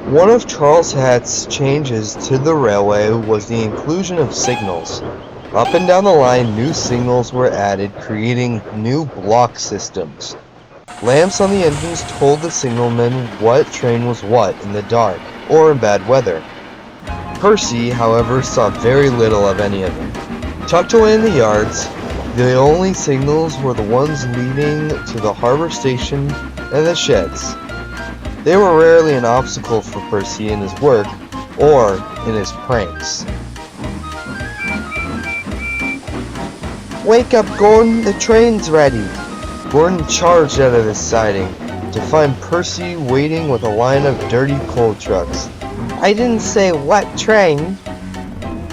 One of Charles Hatt's changes to the railway was the inclusion of signals. Up and down the line, new signals were added, creating new block systems. Lamps on the engines told the signalmen what train was what in the dark or in bad weather. Percy, however, saw very little of any of them. Tucked away in the yards, the only signals were the ones leading to the harbor station and the sheds. They were rarely an obstacle for Percy in his work or in his pranks. "Wake up, Gordon, the train's ready." Gordon charged out of his siding to find Percy waiting with a line of dirty coal trucks. "I didn't say what train."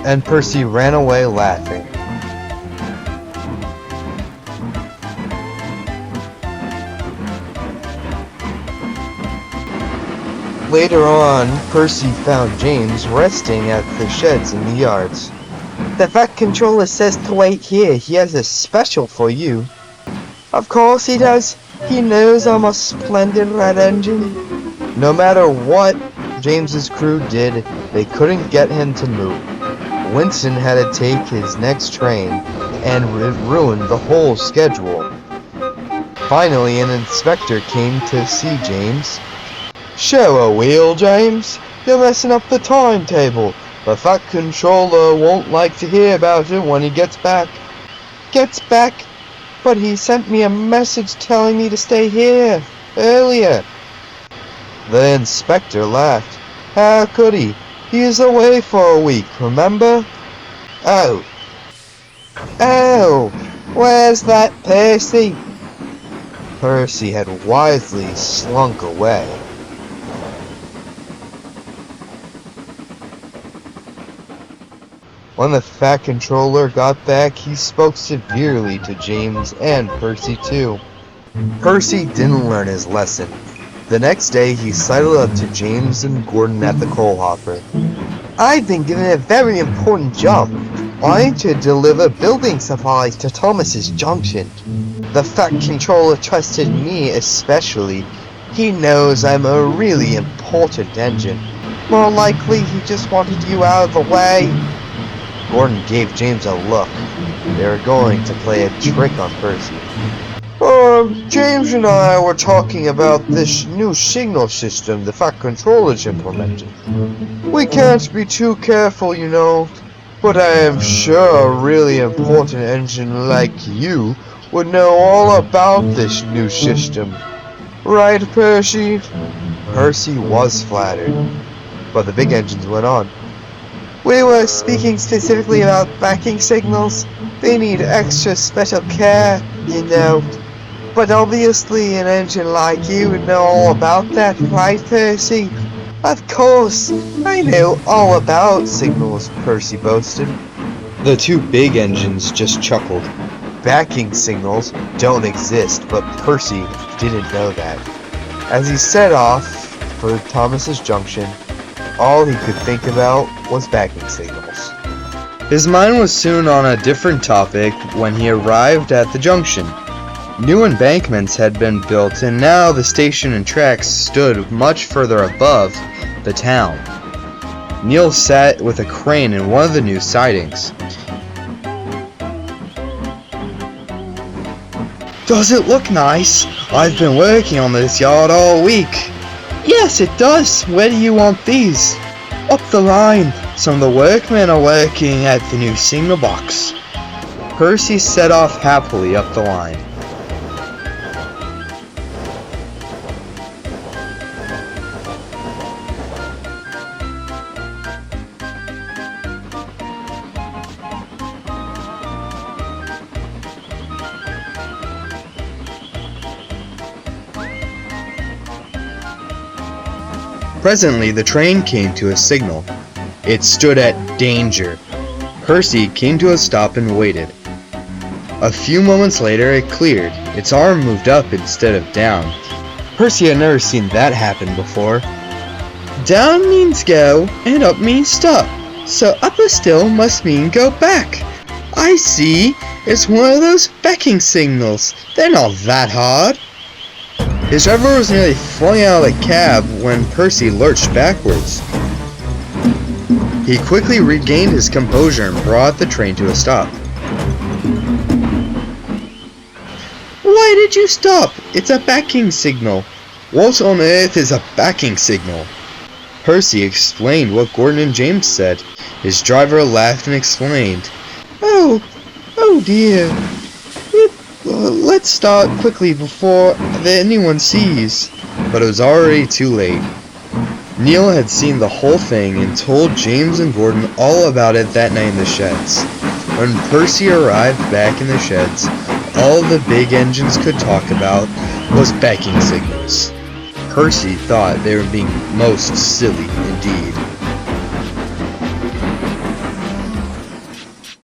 And Percy ran away laughing. Later on, Percy found James resting at the sheds in the yards. "The vet controller says to wait here. He has a special for you." "Of course he does. He knows I'm a splendid red engine." No matter what James's crew did, they couldn't get him to move. Winston had to take his next train, and it ruined the whole schedule. Finally, an inspector came to see James. "Show a wheel, James. You're messing up the timetable. The Fat Controller won't like to hear about it when he gets back." "Gets back? But he sent me a message telling me to stay here earlier." The inspector laughed. "How could he? He's away for a week, remember?" Oh, where's that Percy?" Percy had wisely slunk away. When the Fat Controller got back, he spoke severely to James and Percy too. Percy didn't learn his lesson. The next day, he sidled up to James and Gordon at the coal hopper. "I've been given a very important job. I need to deliver building supplies to Thomas's Junction. The Fat Controller trusted me especially. He knows I'm a really important engine. More likely, he just wanted you out of the way." Gordon gave James a look. They were going to play a trick on Percy. James and I were talking about this new signal system the Fat Controller's implemented. We can't be too careful, you know. But I am sure a really important engine like you would know all about this new system. Right, Percy?" Percy was flattered, but the big engines went on. "We were speaking specifically about backing signals. They need extra special care, you know. But obviously an engine like you would know all about that, right, Percy?" "Of course, I know all about signals," Percy boasted. The two big engines just chuckled. Backing signals don't exist, but Percy didn't know that. As he set off for Thomas's Junction, all he could think about was backing signals. His mind was soon on a different topic when he arrived at the junction. New embankments had been built, and now the station and tracks stood much further above the town. Neil sat with a crane in one of the new sidings. "Does it look nice? I've been working on this yard all week." "Yes, it does. Where do you want these?" "Up the line. Some of the workmen are working at the new signal box." Percy set off happily up the line. Presently, the train came to a signal. It stood at danger. Percy came to a stop and waited. A few moments later, it cleared. Its arm moved up instead of down. Percy had never seen that happen before. Down means go, and up means stop. So upper still must mean go back. I see. It's one of those backing signals. They're not that hard. His driver was nearly falling out of the cab when Percy lurched backwards. He quickly regained his composure and brought the train to a stop. "Why did you stop? It's a backing signal." "What on earth is a backing signal?" Percy explained what Gordon and James said. His driver laughed and explained. Oh dear. Let's start quickly before anyone sees." But it was already too late. Neil had seen the whole thing and told James and Gordon all about it that night in the sheds. When Percy arrived back in the sheds, all the big engines could talk about was backing signals. Percy thought they were being most silly indeed.